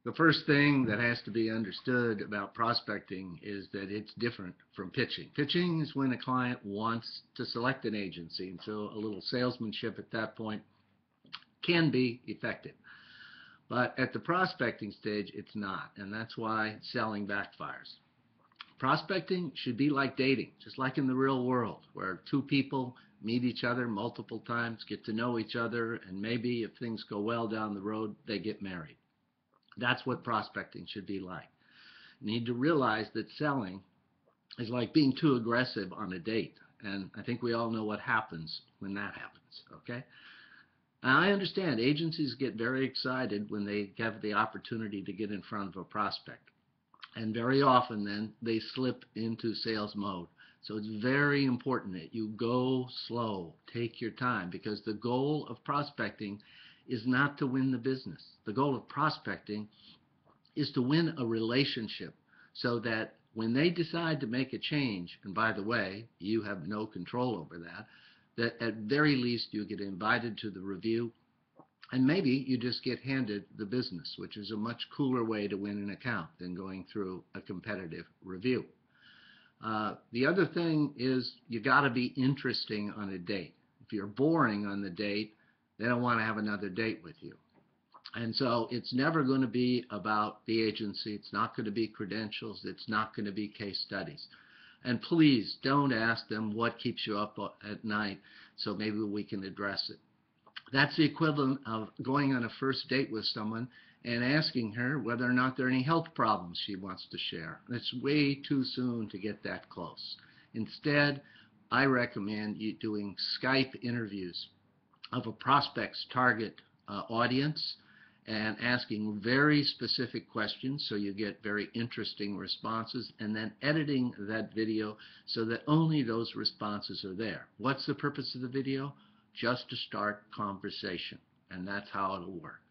The first thing that has to be understood about prospecting is that it's different from pitching. Pitching is when a client wants to select an agency, and so a little salesmanship at that point can be effective. But at the prospecting stage, it's not, and that's why selling backfires. Prospecting should be like dating, just like in the real world, where two people meet each other multiple times, get to know each other, and maybe if things go well down the road, they get married. That's what prospecting should be like. You need to realize that selling is like being too aggressive on a date. And I think we all know what happens when that happens, okay? Now, I understand agencies get very excited when they have the opportunity to get in front of a prospect. And very often then they slip into sales mode. So it's very important that you go slow, take your time, because the goal of prospecting is not to win the business. The goal of prospecting is to win a relationship so that when they decide to make a change, and by the way, you have no control over that, that at very least you get invited to the review, and maybe you just get handed the business, which is a much cooler way to win an account than going through a competitive review. The other thing is you got to be interesting on a date. If you're boring on the date, they don't want to have another date with you. And so it's never going to be about the agency. It's not going to be credentials. It's not going to be case studies. And please don't ask them what keeps you up at night so maybe we can address it. That's the equivalent of going on a first date with someone and asking her whether or not there are any health problems she wants to share. It's way too soon to get that close. Instead, I recommend you doing Skype interviews of a prospect's target audience and asking very specific questions so you get very interesting responses, and then editing that video so that only those responses are there. What's the purpose of the video? Just to start conversation, and that's how it'll work.